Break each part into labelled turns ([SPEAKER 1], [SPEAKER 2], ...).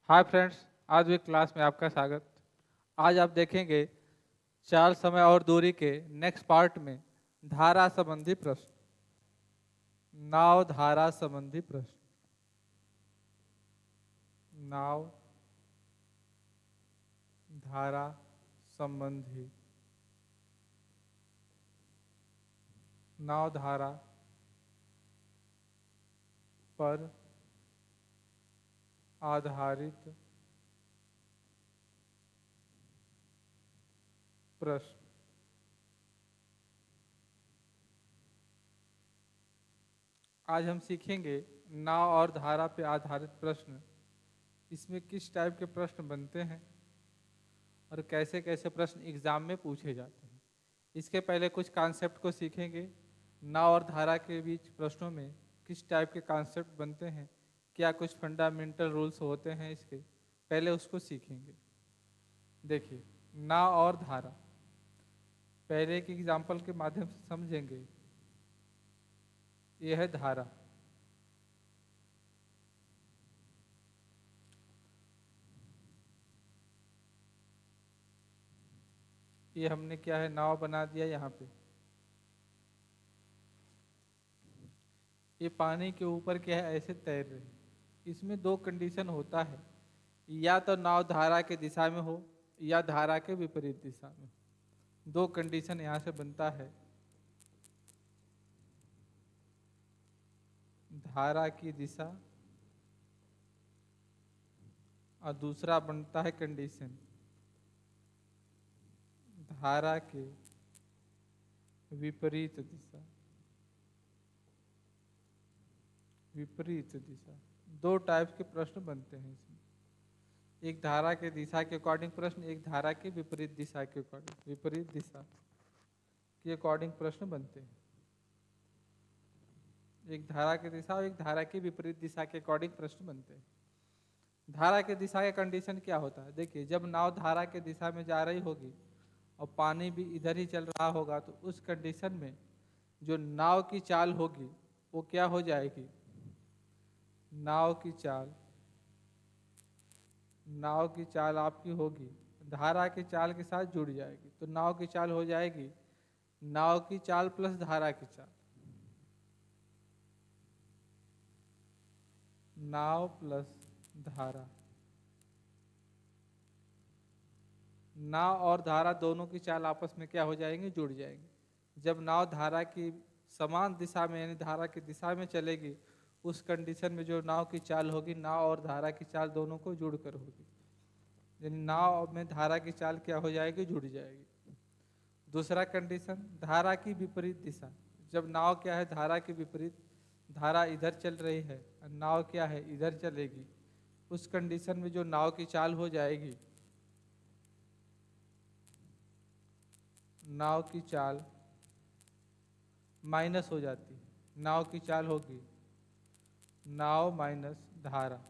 [SPEAKER 1] Hi friends, आज भी class में आपका स्वागत। आज आप देखेंगे चाल, समय और दूरी के नेक्स्ट पार्ट में धारा संबंधी प्रश्न, नाव धारा संबंधी प्रश्न, नाव धारा संबंधी, नाव धारा पर आधारित प्रश्न। आज हम सीखेंगे नाव और धारा पे आधारित प्रश्न, इसमें किस टाइप के प्रश्न बनते हैं और कैसे कैसे प्रश्न एग्जाम में पूछे जाते हैं। इसके पहले कुछ कॉन्सेप्ट को सीखेंगे। नाव और धारा के बीच प्रश्नों में किस टाइप के कॉन्सेप्ट बनते हैं, क्या कुछ फंडामेंटल रूल्स होते हैं, इसके पहले उसको सीखेंगे। देखिए, नाव और धारा पहले एक एग्जाम्पल के माध्यम से समझेंगे। यह है धारा, ये हमने क्या है, नाव बना दिया। यहाँ पे ये पानी के ऊपर क्या है, ऐसे तैर रहे हैं। इसमें दो कंडीशन होता है, या तो नाव धारा के दिशा में हो या धारा के विपरीत दिशा में। दो कंडीशन यहाँ से बनता है, धारा की दिशा और दूसरा बनता है कंडीशन धारा के विपरीत दिशा। विपरीत दिशा, दो टाइप के प्रश्न बनते हैं इसमें। एक धारा के दिशा के अकॉर्डिंग प्रश्न, एक धारा के विपरीत दिशा के अकॉर्डिंग, विपरीत दिशा के अकॉर्डिंग प्रश्न बनते हैं। एक धारा की दिशा और एक धारा की विपरीत दिशा के अकॉर्डिंग प्रश्न बनते हैं। धारा के दिशा का कंडीशन क्या होता है? देखिए, जब नाव धारा के दिशा में जा रही होगी और पानी भी इधर ही चल रहा होगा, तो उस कंडीशन में जो नाव की चाल होगी वो क्या हो जाएगी? नाव की चाल आपकी होगी धारा की चाल के साथ जुड़ जाएगी। तो नाव की चाल हो जाएगी नाव की चाल प्लस धारा की चाल। नाव प्लस धारा, नाव और धारा दोनों की चाल आपस में क्या हो जाएंगे? जुड़ जाएंगे। जब नाव धारा की समान दिशा में यानी धारा की दिशा में चलेगी, उस कंडीशन में जो नाव की चाल होगी, नाव और धारा की चाल दोनों को जुड़कर होगी, यानी नाव में धारा की चाल क्या हो जाएगी? जुड़ जाएगी। दूसरा कंडीशन धारा की विपरीत दिशा। जब नाव क्या है, धारा के विपरीत, धारा इधर चल रही है और नाव क्या है, इधर चलेगी, उस कंडीशन में जो नाव की चाल हो जाएगी, नाव की चाल माइनस हो जाती है। नाव की चाल होगी नाव माइनस धारा,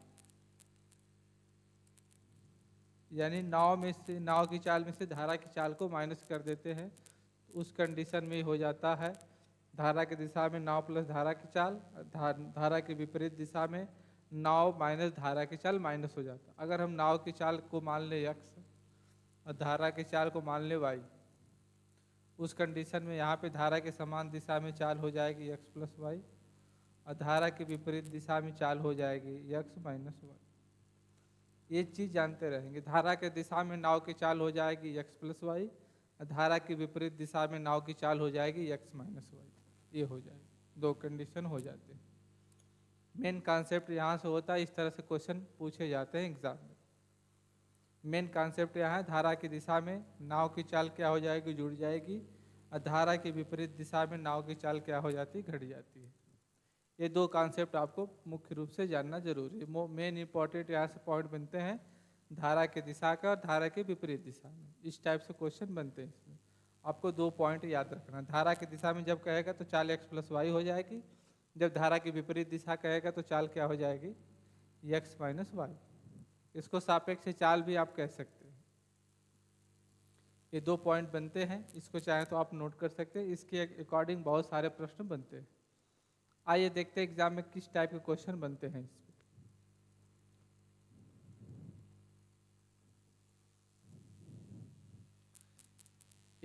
[SPEAKER 1] यानी नाव की चाल में से धारा की चाल को माइनस कर देते हैं। उस कंडीशन में हो जाता है धारा की दिशा में नाव प्लस धारा की चाल, धारा के विपरीत दिशा में नाव माइनस धारा की चाल माइनस हो जाता। अगर हम नाव की चाल को मान ले x और धारा की चाल को मान ले y, उस कंडीशन में यहाँ पे धारा के समान दिशा में चाल हो जाएगी x प्लस वाई और धारा के विपरीत दिशा में चाल हो जाएगी x माइनस वाई। ये चीज़ जानते रहेंगे। धारा के दिशा में नाव की चाल हो जाएगी x प्लस वाई और धारा की विपरीत दिशा में नाव की चाल हो जाएगी x माइनस वाई। ये हो जाएगी, दो कंडीशन हो जाते हैं। मेन कॉन्सेप्ट यहाँ से होता है, इस तरह से क्वेश्चन पूछे जाते हैं एग्जाम में। मेन कॉन्सेप्ट यहाँ है, धारा की दिशा में नाव की चाल क्या हो जाएगी? जुड़ जाएगी और धारा की विपरीत दिशा में नाव की चाल क्या हो जाती है? घट जाती है। ये दो कॉन्सेप्ट आपको मुख्य रूप से जानना जरूरी है। मेन इंपॉर्टेंट यहाँ से पॉइंट बनते हैं धारा के दिशा का और धारा के विपरीत दिशा में। इस टाइप से क्वेश्चन बनते हैं। इसमें आपको दो पॉइंट याद रखना। धारा की दिशा में जब कहेगा तो चाल x प्लस वाई हो जाएगी, जब धारा की विपरीत दिशा कहेगा तो चाल क्या हो जाएगी? x minus Y. इसको सापेक्ष चाल भी आप कह सकते हैं। ये दो पॉइंट बनते हैं, इसको चाहे तो आप नोट कर सकते हैं। इसके अकॉर्डिंग बहुत सारे प्रश्न बनते हैं। आइए देखते हैं एग्जाम में किस टाइप के क्वेश्चन बनते हैं। इसमें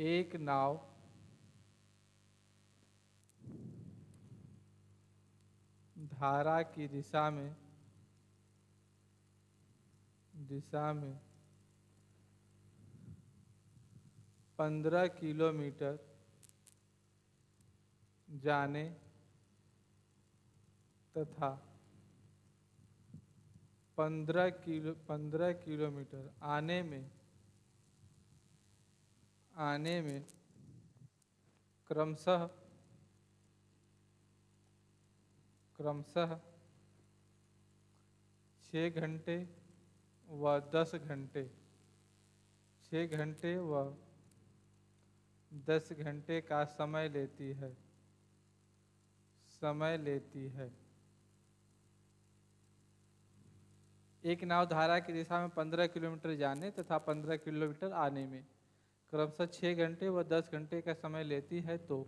[SPEAKER 1] एक नाव धारा की दिशा में 15 किलोमीटर जाने तथा 15 किलोमीटर आने में क्रमशः 6 घंटे व 10 घंटे 6 घंटे व 10 घंटे का समय लेती है। एक नाव धारा की दिशा में 15 किलोमीटर जाने तथा 15 किलोमीटर आने में क्रमशः 6 घंटे व 10 घंटे का समय लेती है, तो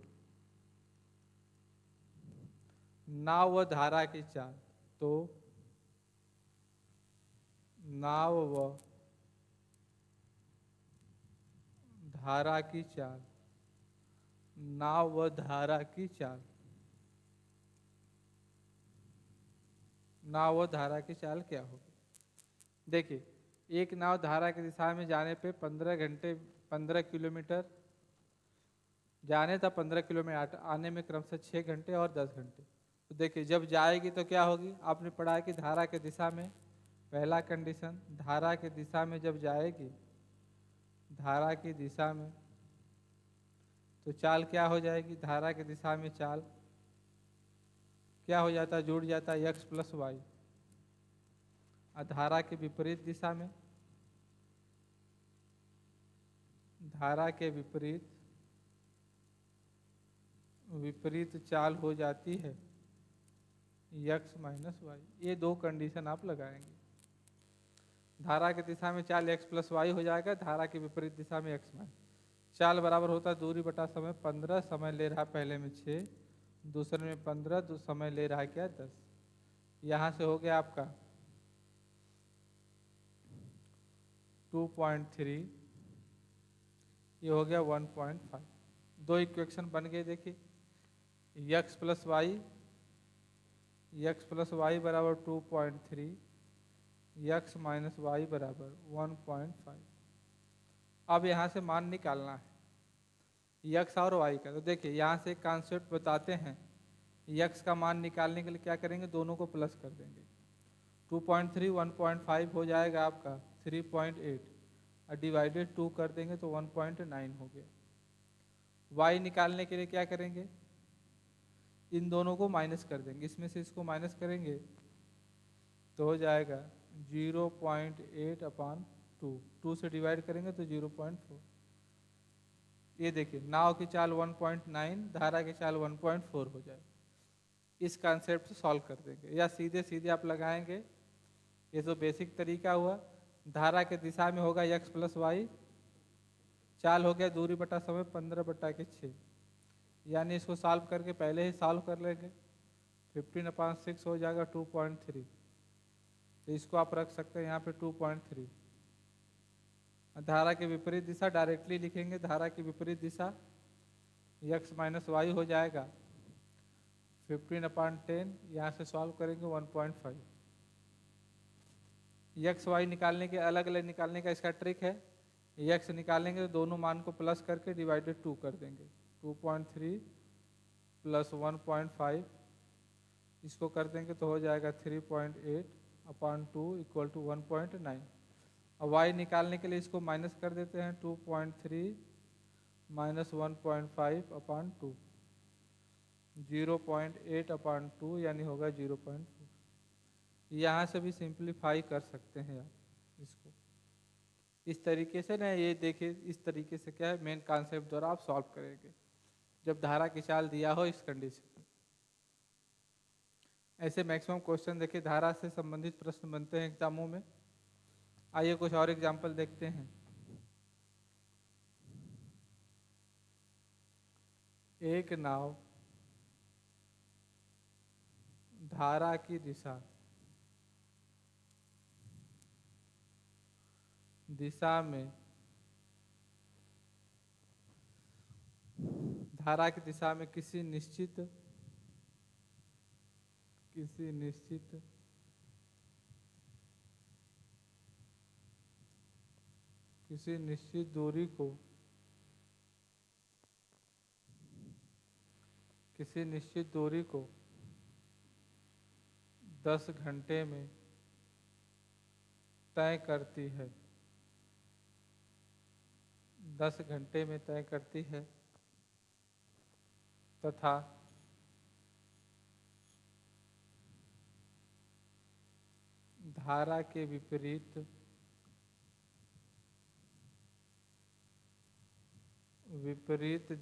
[SPEAKER 1] नाव व धारा की चाल नाव व धारा की चाल क्या होगी? देखिए, एक नाव धारा की दिशा में जाने पे 15 किलोमीटर जाने था, 15 किलोमीटर आने में क्रमशः 6 घंटे और 10 घंटे। तो देखिए, जब जाएगी तो क्या होगी? आपने पढ़ा है कि धारा के दिशा में पहला कंडीशन, धारा की दिशा में जब जाएगी, धारा की दिशा में, तो चाल क्या हो जाएगी? धारा की दिशा में चाल क्या हो जाता है? जुड़ जाता है x प्लस वाई। धारा के विपरीत दिशा में, धारा के विपरीत चाल हो जाती है x माइनस वाई। ये दो कंडीशन आप लगाएंगे। धारा की दिशा में चाल x प्लस वाई हो जाएगा, धारा के विपरीत दिशा में x माइनस। चाल बराबर होता है दूरी बटा समय। 15 समय ले रहा पहले में 6, दूसरे में 15, समय ले रहा है क्या? 10। यहाँ से हो गया आपका 2.3, ये हो गया 1.5। दो इक्वेशन बन गए। देखिए, x प्लस वाई बराबर 2.3, x माइनस वाई बराबर 1.5। अब यहाँ से मान निकालना है x और y का। तो देखिए, यहाँ से एक कॉन्सेप्ट बताते हैं। x का मान निकालने के लिए क्या करेंगे? दोनों को प्लस कर देंगे। 2.3 1.5 हो जाएगा आपका 3.8, और डिवाइडेड 2 कर देंगे तो 1.9 हो गया। y निकालने के लिए क्या करेंगे? इन दोनों को माइनस कर देंगे। इसमें से इसको माइनस करेंगे तो हो जाएगा 0.8/2। 2 से डिवाइड करेंगे तो 0.4। ये देखिए, नाव की चाल 1.9, धारा की चाल 1.4 हो जाए। इस कॉन्सेप्ट से सॉल्व कर देंगे, या सीधे सीधे आप लगाएंगे। ये तो बेसिक तरीका हुआ। धारा के दिशा में होगा x प्लस वाई, चाल हो गया दूरी बटा समय 15/6, यानी इसको सॉल्व करके पहले ही सॉल्व कर लेंगे। 15/6 हो जाएगा 2.3, तो इसको आप रख सकते हैं यहाँ पे 2.3। धारा की विपरीत दिशा डायरेक्टली लिखेंगे। धारा की विपरीत दिशा x माइनस वाई हो जाएगा 15/10, यहाँ से सॉल्व करेंगे 1.5। x y निकालने के अलग अलग निकालने का इसका ट्रिक है। x निकालेंगे तो दोनों मान को प्लस करके डिवाइडेड 2 कर देंगे। 2.3 प्लस 1.5, इसको कर देंगे तो हो जाएगा 3.8/2 इक्वल टू 1.9। अब y निकालने के लिए इसको माइनस कर देते हैं। 2.3 माइनस 1.5/2, 0.8/2 यानी होगा 0.4। यहाँ से भी सिंप्लीफाई कर सकते हैं आप इसको इस तरीके से ना। ये देखिए, इस तरीके से क्या है, मेन कॉन्सेप्ट द्वारा आप सॉल्व करेंगे जब धारा की चाल दिया हो इस कंडीशन में। ऐसे मैक्सिमम क्वेश्चन देखिए धारा से संबंधित प्रश्न बनते हैं एग्जामों में। आइए कुछ और एग्जाम्पल देखते हैं। एक नाव धारा की दिशा में धारा की दिशा में किसी निश्चित दूरी को 10 घंटे में तय करती है, 10 घंटे में तय करती है तथा धारा के विपरीत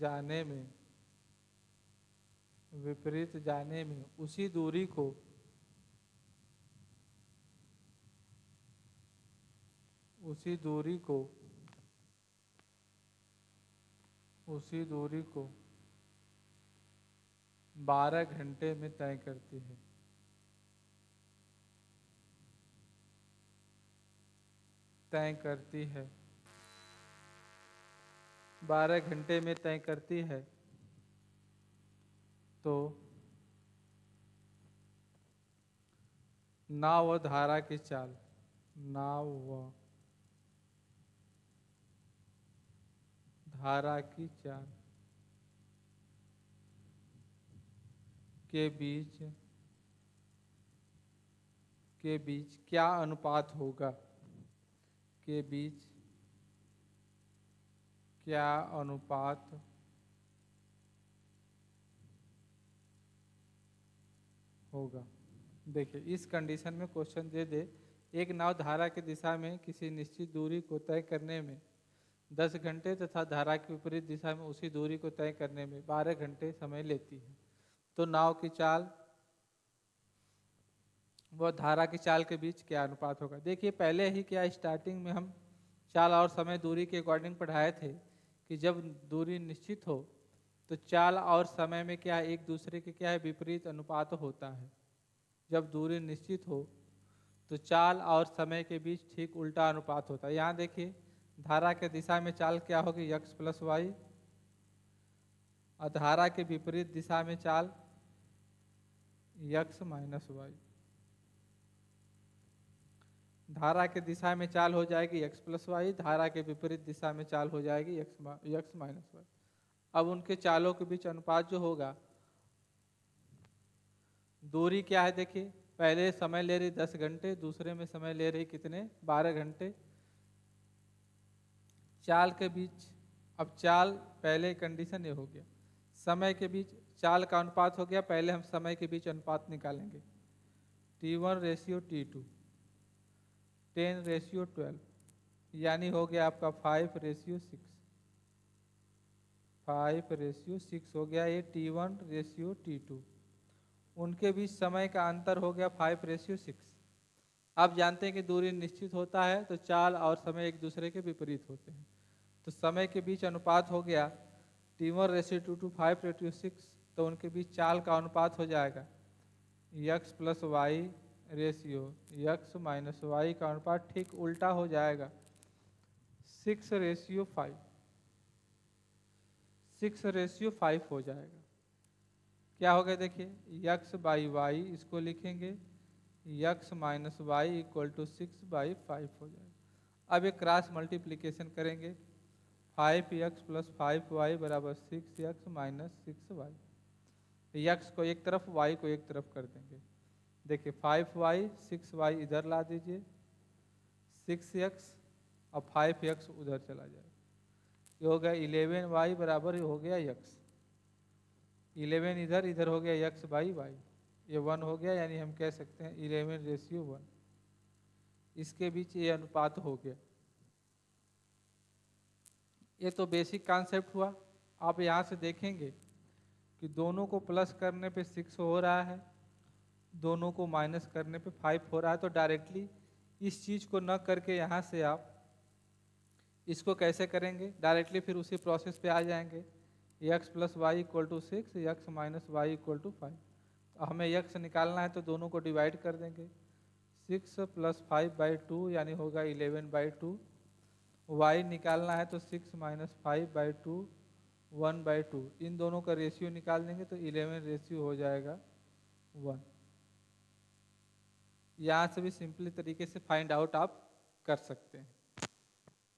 [SPEAKER 1] जाने में उसी दूरी को 12 घंटे में तय करती है। 12 घंटे में तय करती है तो नाव व धारा की चाल के बीच क्या अनुपात होगा। देखिए, इस कंडीशन में क्वेश्चन दे एक नाव धारा की दिशा में किसी निश्चित दूरी को तय करने में 10 घंटे तथा धारा की विपरीत दिशा में उसी दूरी को तय करने में 12 घंटे समय लेती है, तो नाव की चाल व धारा की चाल के बीच क्या अनुपात होगा। देखिए, पहले ही क्या स्टार्टिंग में हम चाल और समय दूरी के अकॉर्डिंग पढ़ाए थे कि जब दूरी निश्चित हो तो चाल और समय में क्या है, एक दूसरे के क्या है, विपरीत अनुपात होता है। जब दूरी निश्चित हो तो चाल और समय के बीच ठीक उल्टा अनुपात होता है। यहाँ देखिए, धारा के दिशा में चाल क्या होगी, x + y, और धारा के विपरीत दिशा में चाल x - y। धारा के दिशा में चाल हो जाएगी x + y, धारा के विपरीत दिशा में चाल हो जाएगी x - y। अब उनके चालों के बीच अनुपात जो होगा, दूरी क्या है, देखिए पहले समय ले रही 10 घंटे, दूसरे में समय ले रही कितने, 12 घंटे। चाल के बीच, अब चाल पहले कंडीशन ये हो गया, समय के बीच चाल का अनुपात हो गया, पहले हम समय के बीच अनुपात निकालेंगे। T1:T2 10:12, यानी हो गया आपका 5:6। 5:6 हो गया ये T1:T2। उनके बीच समय का अंतर हो गया 5:6। आप जानते हैं कि दूरी निश्चित होता है तो चाल और समय एक दूसरे के विपरीत होते हैं, तो समय के बीच अनुपात हो गया T1:2 5:6, तो उनके बीच चाल का अनुपात हो जाएगा x + y ratio x - y का अनुपात ठीक उल्टा हो जाएगा 6:5। 6:5 हो जाएगा। क्या हो गया, देखिए x/y इसको लिखेंगे x - y = 6/5 हो जाएगा। अब एक क्रॉस मल्टीप्लिकेशन करेंगे, 5x + 5y = 6x - 6y। x को एक तरफ, y को एक तरफ कर देंगे। देखिए 5y 6y इधर ला दीजिए, 6x और 5x उधर चला जाएगा, ये हो गया 11y बराबर हो गया x। 11 इधर, इधर हो गया x/y, ये 1 हो गया, यानी हम कह सकते हैं 11:1। इसके बीच ये अनुपात हो गया। ये तो बेसिक कॉन्सेप्ट हुआ। आप यहाँ से देखेंगे कि दोनों को प्लस करने पे 6 हो रहा है, दोनों को माइनस करने पे 5 हो रहा है, तो डायरेक्टली इस चीज़ को न करके यहाँ से आप इसको कैसे करेंगे, डायरेक्टली फिर उसी प्रोसेस पे आ जाएंगे। x + y = 6, x - y = 5। तो हमें x निकालना है तो दोनों को डिवाइड कर देंगे, 6 + 5/2 यानी होगा 11/2। y निकालना है तो 6 - 5/2 1/2, इन दोनों का रेशियो निकाल देंगे तो 11 रेशियो हो जाएगा 1। यहाँ से भी सिंपली तरीके से फाइंड आउट आप कर सकते हैं।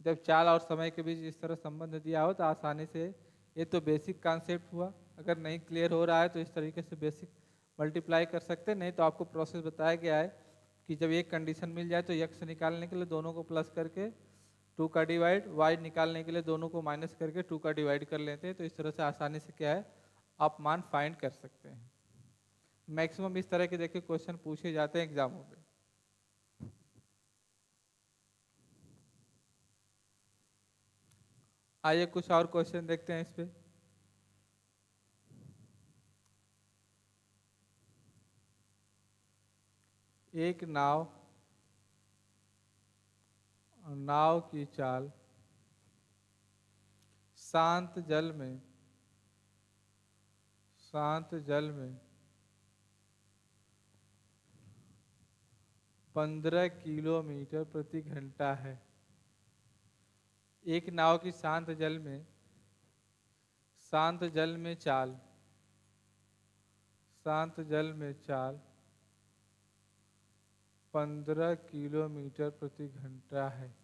[SPEAKER 1] जब चाल और समय के बीच इस तरह संबंध दिया हो तो आसानी से, ये तो बेसिक कॉन्सेप्ट हुआ, अगर नहीं क्लियर हो रहा है तो इस तरीके से बेसिक मल्टीप्लाई कर सकते हैं। नहीं तो आपको प्रोसेस बताया गया है कि जब एक कंडीशन मिल जाए तो यक्स निकालने के लिए दोनों को प्लस करके 2 का डिवाइड, वाई निकालने के लिए दोनों को माइनस करके 2 का डिवाइड कर लेते हैं। तो इस तरह से आसानी से क्या है आप मान फाइंड कर सकते हैं। मैक्सिमम इस तरह के देखिए क्वेश्चन पूछे जाते हैं एग्जामों में। आइए कुछ और क्वेश्चन देखते हैं इस पे। एक नाव की चाल शांत जल में 15 किलोमीटर प्रति घंटा है। एक नाव की शांत जल में चाल 15 किलोमीटर प्रति घंटा है।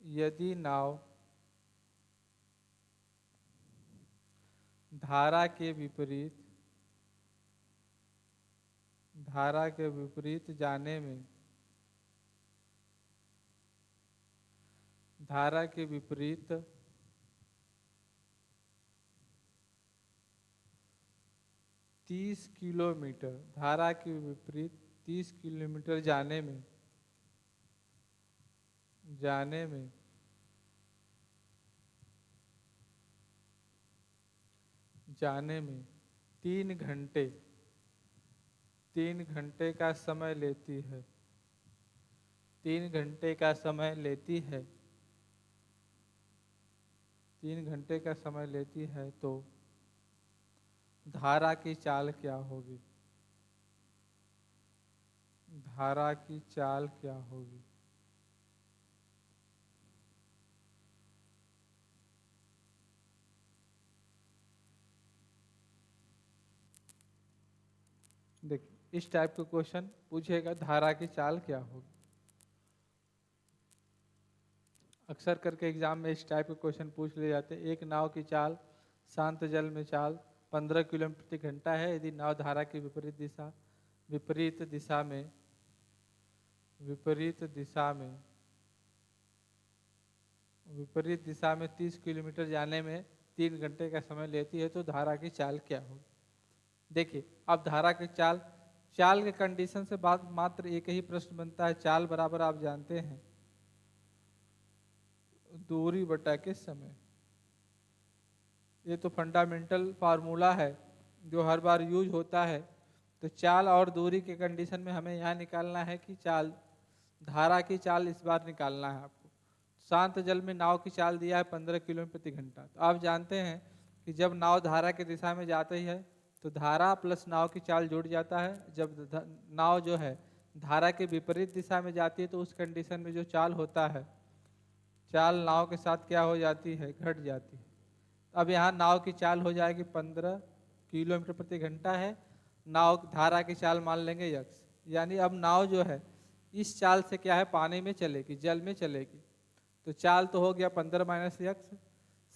[SPEAKER 1] यदि नाव धारा के विपरीत जाने में 30 किलोमीटर जाने में 3 घंटे का समय लेती है। 3 घंटे का समय लेती है तो धारा की चाल क्या होगी? देखिए इस टाइप के क्वेश्चन पूछेगा, धारा की चाल क्या होगी। अक्सर करके एग्जाम में इस टाइप के क्वेश्चन पूछ लिए जाते हैं। एक नाव की चाल शांत जल में 15 किलोमीटर प्रति घंटा है। यदि नाव धारा की विपरीत दिशा में 30 किलोमीटर जाने में 3 घंटे का समय लेती है तो धारा की चाल क्या होगी। देखिए अब धारा की चाल के कंडीशन से बाद मात्र एक ही प्रश्न बनता है। चाल बराबर आप जानते हैं दूरी बटा के समय। ये तो फंडामेंटल फार्मूला है जो हर बार यूज होता है। तो चाल और दूरी के कंडीशन में हमें यहाँ निकालना है कि धारा की चाल इस बार निकालना है आपको। शांत जल में नाव की चाल दिया है 15 किलोमीटर प्रति घंटा। तो आप जानते हैं कि जब नाव धारा की दिशा में जाती है तो धारा प्लस नाव की चाल जुड़ जाता है। जब नाव जो है धारा के विपरीत दिशा में जाती है तो उस कंडीशन में जो चाल होता है, चाल नाव के साथ क्या हो जाती है, घट जाती है। अब यहाँ नाव की चाल हो जाएगी 15 किलोमीटर प्रति घंटा है। नाव धारा की चाल मान लेंगे यक्स, यानी अब नाव जो है इस चाल से क्या है पानी में चलेगी, जल में चलेगी। तो चाल तो हो गया 15 माइनस यक्स।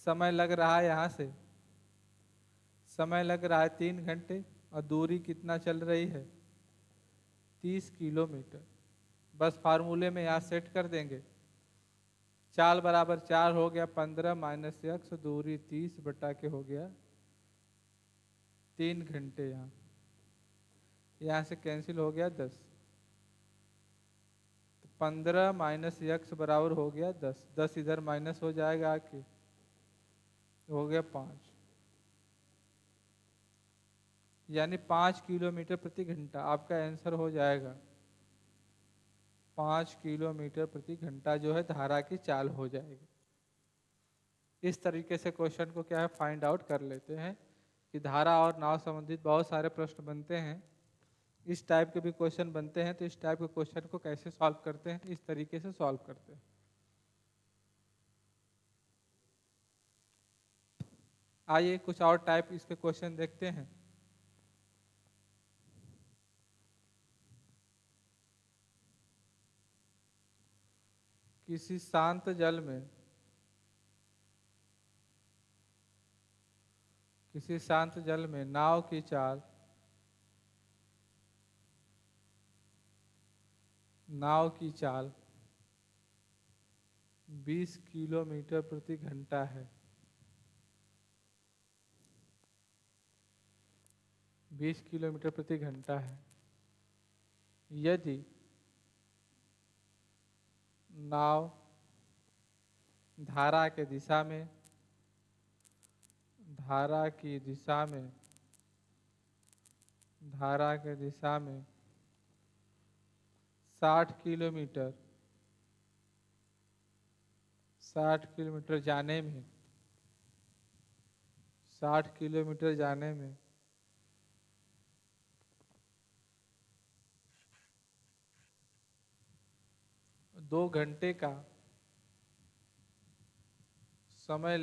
[SPEAKER 1] समय लग रहा है यहाँ से 3 घंटे और दूरी कितना चल रही है 30 किलोमीटर। बस फार्मूले में यहाँ सेट कर देंगे। चाल बराबर 4 हो गया 15 माइनस यक्स, दूरी 30 बटा के हो गया 3 घंटे। यहाँ से कैंसिल हो गया 10। तो 15 माइनस यक्स बराबर हो गया 10। 10 इधर माइनस हो जाएगा आके हो गया 5, यानी 5 किलोमीटर प्रति घंटा आपका आंसर हो जाएगा। 5 किलोमीटर प्रति घंटा जो है धारा की चाल हो जाएगी। इस तरीके से क्वेश्चन को क्या है फाइंड आउट कर लेते हैं कि धारा और नाव संबंधित बहुत सारे प्रश्न बनते हैं। इस टाइप के भी क्वेश्चन बनते हैं, तो इस टाइप के क्वेश्चन को कैसे सॉल्व करते हैं, इस तरीके से सॉल्व करते हैं। आइए कुछ और टाइप इसके क्वेश्चन देखते हैं। किसी शांत जल में नाव की चाल 20 किलोमीटर प्रति घंटा है। 20 किलोमीटर प्रति घंटा है। यदि नाव धारा की दिशा में 60 किलोमीटर जाने में 2 घंटे का समय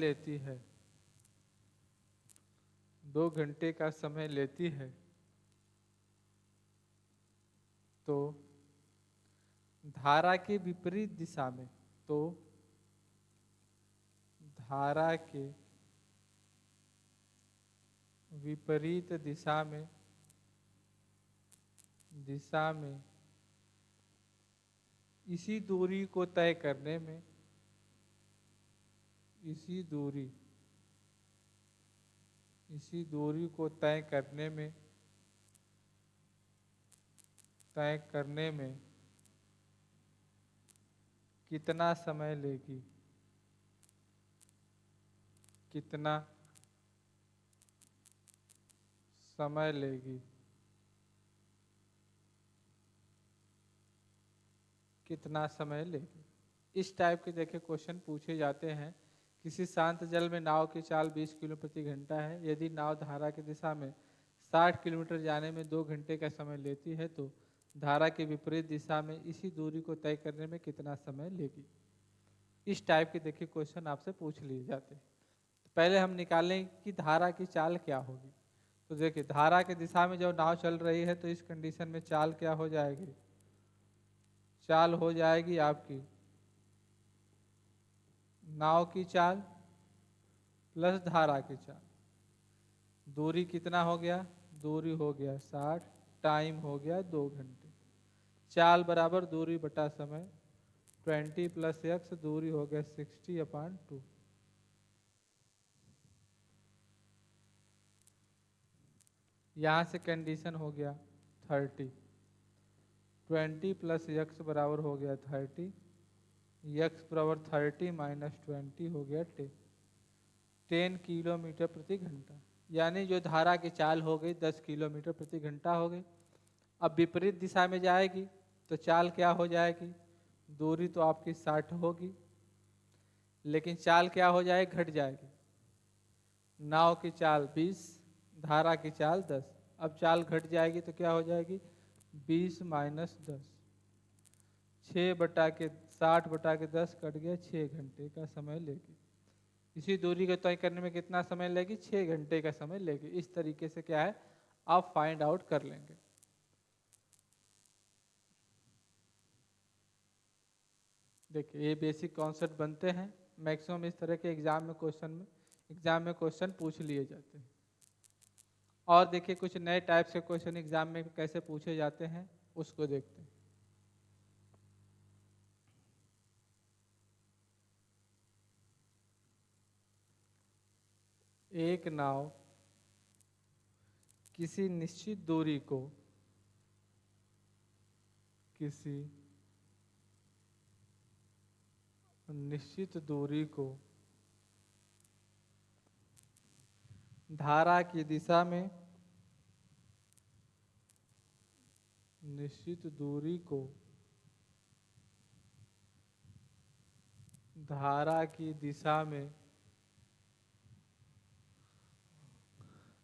[SPEAKER 1] लेती है, तो धारा के विपरीत दिशा में इसी दूरी को तय करने में कितना समय लेगी। इस टाइप के देखिए क्वेश्चन पूछे जाते हैं। किसी शांत जल में नाव की चाल 20 किलो प्रति घंटा है। यदि नाव धारा की दिशा में 60 किलोमीटर जाने में 2 घंटे का समय लेती है, तो धारा के विपरीत दिशा में इसी दूरी को तय करने में कितना समय लेगी। इस टाइप के देखिए क्वेश्चन आपसे पूछ लिए जाते हैं। तो पहले हम निकालें कि धारा की चाल क्या होगी। तो देखिए धारा की दिशा में जब नाव चल रही है, तो इस कंडीशन में चाल क्या हो जाएगी। चाल हो जाएगी आपकी नाव की चाल प्लस धारा की चाल। दूरी कितना हो गया, दूरी हो गया 60, टाइम हो गया 2 घंटे। चाल बराबर दूरी बटा समय, 20 + x, दूरी हो गया 60/2। यहाँ से कंडीशन हो गया 30, 20 + x बराबर हो गया 30, x बराबर 30 - 20 हो गया 10 किलोमीटर प्रति घंटा। यानी जो धारा की चाल हो गई 10 किलोमीटर प्रति घंटा हो गई। अब विपरीत दिशा में जाएगी तो चाल क्या हो जाएगी। दूरी तो आपकी 60 होगी, लेकिन चाल क्या हो जाएगी, घट जाएगी। नाव की चाल 20, धारा की चाल 10। अब चाल घट जाएगी तो क्या हो जाएगी, 20 - 10, 60/10 कट गया, 6 घंटे का समय लेगी। इसी दूरी को तय करने में कितना समय लेगी, 6 घंटे का समय लेगी। इस तरीके से क्या है आप फाइंड आउट कर लेंगे। देखिए ये बेसिक कॉन्सेप्ट बनते हैं। मैक्सिमम इस तरह के एग्जाम में क्वेश्चन पूछ लिए जाते हैं। और देखिए कुछ नए टाइप से क्वेश्चन एग्जाम में कैसे पूछे जाते हैं उसको देखते हैं। एक नाव किसी निश्चित दूरी को धारा की दिशा में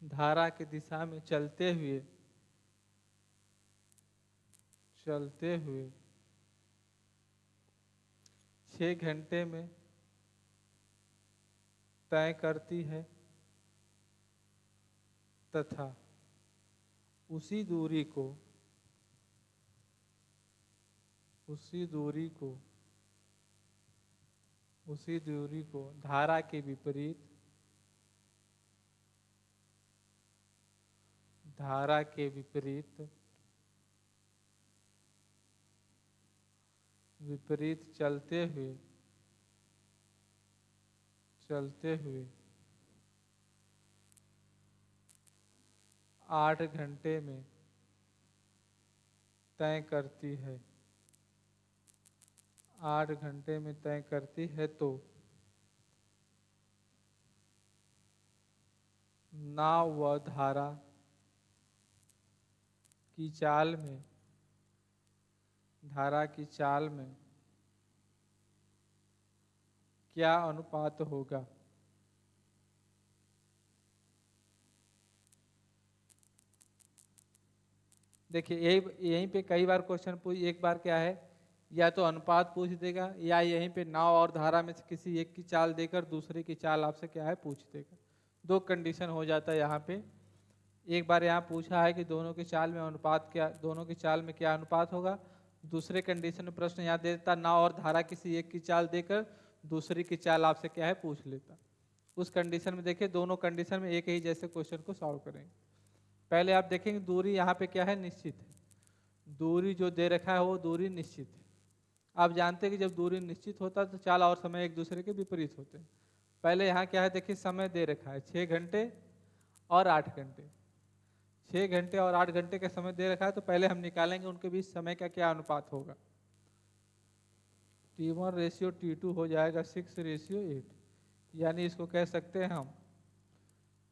[SPEAKER 1] धारा की दिशा में चलते हुए चलते हुए 6 घंटे में तय करती है तथा उसी दूरी को धारा के विपरीत चलते हुए 8 घंटे में तय करती है 8 घंटे में तय करती है तो नाव व धारा की चाल में क्या अनुपात होगा। देखिए यहीं पे कई बार क्वेश्चन एक बार क्या है, या तो अनुपात पूछ देगा या यहीं पे नाव और धारा में से किसी एक की चाल देकर दूसरे की चाल आपसे क्या है पूछ देगा। दो कंडीशन हो जाता है यहाँ पे। एक बार यहाँ पूछा है कि दोनों की चाल में अनुपात क्या, दोनों की चाल में क्या अनुपात होगा। दूसरे कंडीशन में प्रश्न यहाँ दे देता नाव और धारा किसी एक की चाल देकर दूसरी की चाल आपसे क्या है पूछ लेता। उस कंडीशन में देखिए दोनों कंडीशन में एक ही जैसे क्वेश्चन को सॉल्व करेंगे। पहले आप देखेंगे दूरी यहाँ पे क्या है निश्चित है, दूरी जो दे रखा है वो दूरी निश्चित है। आप जानते हैं कि जब दूरी निश्चित होता है तो चाल और समय एक दूसरे के विपरीत होते हैं। पहले यहाँ क्या है देखिए समय दे रखा है 6 घंटे और 8 घंटे, 6 घंटे और 8 घंटे का समय दे रखा है। तो पहले हम निकालेंगे उनके बीच समय का क्या अनुपात होगा। T1:T2 हो जाएगा 6:8, यानी इसको कह सकते हैं हम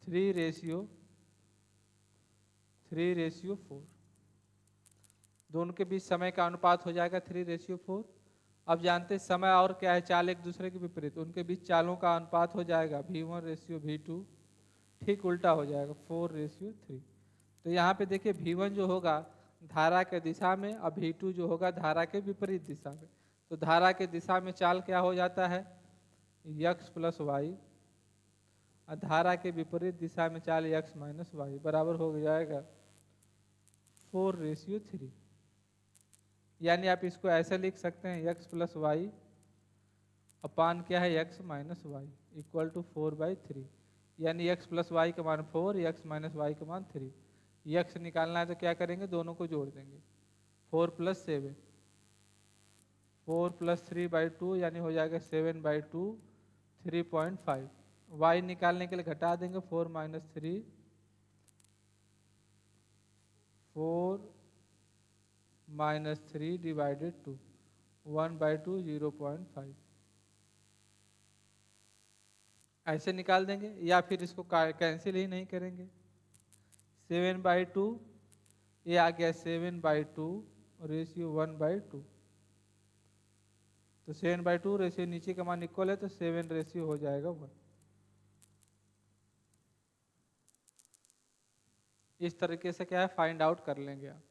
[SPEAKER 1] 3:4। दोनों के बीच समय का अनुपात हो जाएगा 3:4। अब जानते हैं समय और क्या है चाल एक दूसरे के विपरीत, उनके बीच चालों का अनुपात हो जाएगा V1:V2, ठीक उल्टा हो जाएगा 4:3। तो यहाँ पे देखिए V1 जो होगा धारा के दिशा में और V2 जो होगा धारा के विपरीत दिशा में। तो धारा के दिशा में चाल क्या हो जाता है x + y, और धारा के विपरीत दिशा में चाल x - y बराबर हो जाएगा 4:3। यानी आप इसको ऐसे लिख सकते हैं x + y अपान क्या है x - y इक्वल टू 4/3। यानी x + y का मान 4, x - y का मान 3। x निकालना है तो क्या करेंगे दोनों को जोड़ देंगे 4 + 7, 4 + 3/2 यानी हो जाएगा 7/2 3.5। y निकालने के लिए घटा देंगे 4 - 3 4 - 3 / 2 1/2 0.5 ऐसे निकाल देंगे। या फिर इसको कैंसिल ही नहीं करेंगे 7/2 ये आ गया 7/2 रेशियो 1/2। तो 7/2 रेशियो नीचे का मान इक्वल है तो 7 रेशियो हो जाएगा 1। इस तरीके से क्या है फाइंड आउट कर लेंगे आप।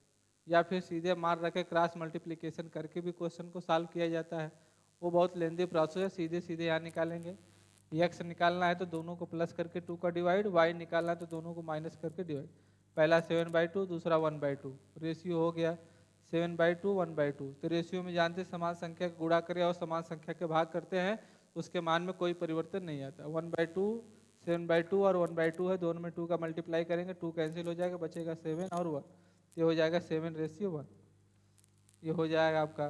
[SPEAKER 1] या फिर सीधे मार रखे क्रॉस मल्टीप्लिकेशन करके भी क्वेश्चन को सॉल्व किया जाता है, वो बहुत लेंदी प्रोसेस है। सीधे सीधे यहाँ निकालेंगे, x निकालना है तो दोनों को प्लस करके 2 का डिवाइड, y निकालना है तो दोनों को माइनस करके डिवाइड। पहला 7/2 दूसरा 1/2 रेशियो हो गया 7/2 1/2। तो रेशियो में जानते समान संख्या का गुणा करें और समान संख्या के भाग करते हैं उसके मान में कोई परिवर्तन नहीं आता। 1/2 7/2 और 1/2 है, दोनों में 2 का मल्टीप्लाई करेंगे 2 कैंसिल हो जाएगा बचेगा 7 और 1। ये हो जाएगा 7:1। ये हो जाएगा आपका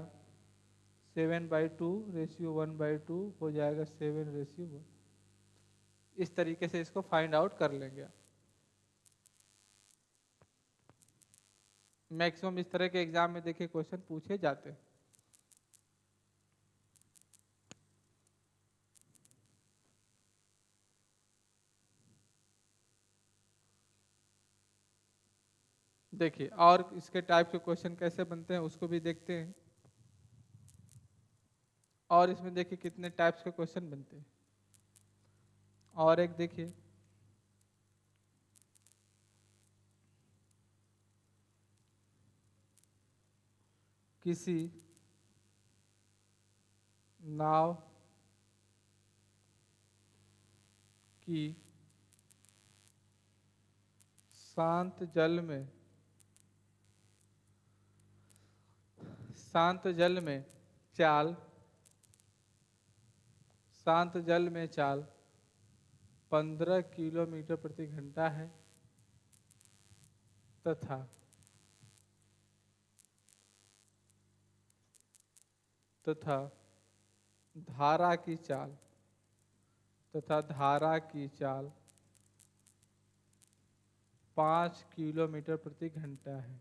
[SPEAKER 1] 7/2 रेशियो 1/2 हो जाएगा 7:1। इस तरीके से इसको फाइंड आउट कर लेंगे। मैक्सिमम इस तरह के एग्जाम में देखिए क्वेश्चन पूछे जाते हैं। देखिए और इसके टाइप के क्वेश्चन कैसे बनते हैं उसको भी देखते हैं। और इसमें देखिए कितने टाइप्स के क्वेश्चन बनते हैं। और एक देखिए किसी नाव की शांत जल में चाल 15 किलोमीटर प्रति घंटा है तथा धारा की चाल 5 किलोमीटर प्रति घंटा है।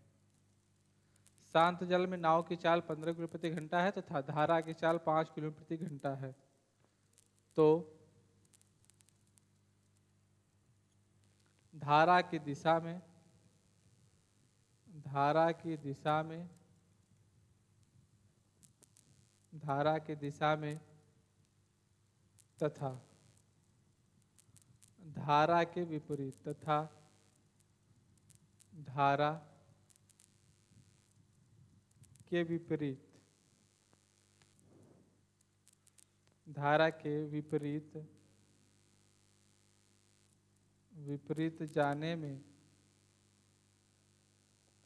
[SPEAKER 1] शांत जल में नाव की चाल 15 किलोमीटर प्रति घंटा है तथा धारा की चाल 5 किलोमीटर प्रति घंटा है। तो धारा की दिशा में तथा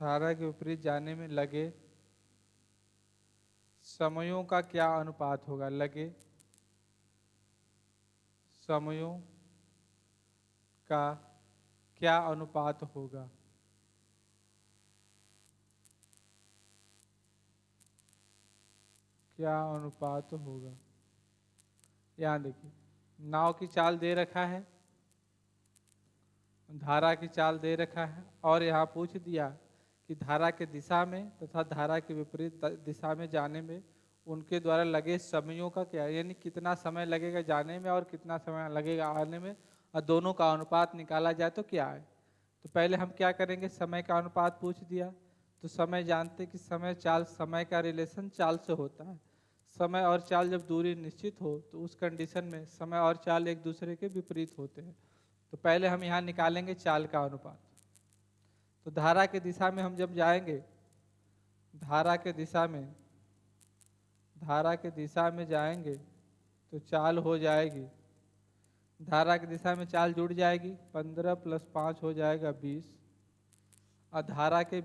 [SPEAKER 1] धारा के विपरीत जाने में लगे समयों का क्या अनुपात होगा। यहाँ देखिए, नाव की चाल दे रखा है, धारा की चाल दे रखा है और यहाँ पूछ दिया कि धारा के दिशा में तथा धारा के विपरीत दिशा में जाने में उनके द्वारा लगे समयों का क्या, यानी कितना समय लगेगा जाने में और कितना समय लगेगा आने में, और दोनों का अनुपात निकाला जाए तो क्या है। तो पहले हम क्या करेंगे, समय का अनुपात पूछ दिया तो समय जानते कि समय का रिलेशन चाल से होता है। समय और चाल जब दूरी निश्चित हो तो उस कंडीशन में समय और चाल एक दूसरे के विपरीत होते हैं। तो पहले हम यहाँ निकालेंगे चाल का अनुपात। तो धारा की दिशा में हम जब जाएंगे, धारा के दिशा में जाएंगे तो चाल हो जाएगी, धारा की दिशा में चाल जुड़ जाएगी, 15 + 5 हो जाएगा 20। और धारा के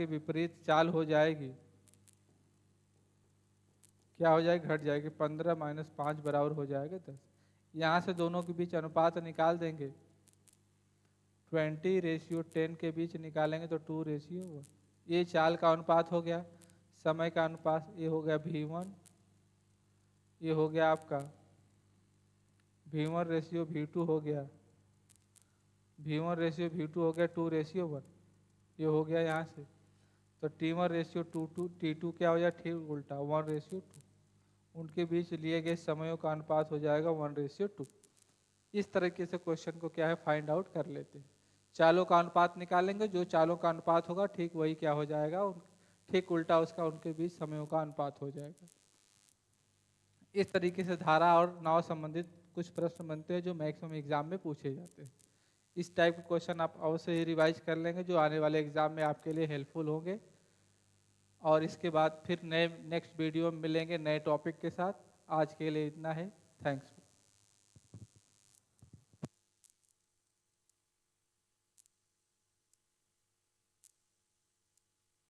[SPEAKER 1] विपरीत चाल हो जाएगी, क्या हो जाएगी, घट जाएगी, 15 - 5 बराबर हो जाएगा 10। यहाँ से दोनों के बीच अनुपात निकाल देंगे, 20:10 के बीच निकालेंगे तो 2:1। ये चाल का अनुपात हो गया। समय का अनुपात ये हो गया V1, ये हो गया आपका V1:V2 हो गया, V1:V2 हो गया 2:1, ये हो गया यहाँ से। तो T1:2, T2 क्या हो जाए, ठीक उल्टा 1:2। उनके बीच लिए गए समयों का अनुपात हो जाएगा 1:2। इस तरीके से क्वेश्चन को क्या है फाइंड आउट कर लेते हैं। चालों का अनुपात निकालेंगे, जो चालों का अनुपात होगा ठीक वही क्या हो जाएगा, ठीक उल्टा उसका उनके बीच समयों का अनुपात हो जाएगा। इस तरीके से धारा और नाव संबंधित कुछ प्रश्न बनते हैं जो मैक्सिमम एग्जाम में पूछे जाते हैं। इस टाइप के क्वेश्चन आप अवश्य ही रिवाइज कर लेंगे जो आने वाले एग्जाम में आपके लिए हेल्पफुल होंगे। और इसके बाद फिर नेक्स्ट वीडियो में मिलेंगे नए टॉपिक के साथ। आज के लिए इतना है, थैंक्स।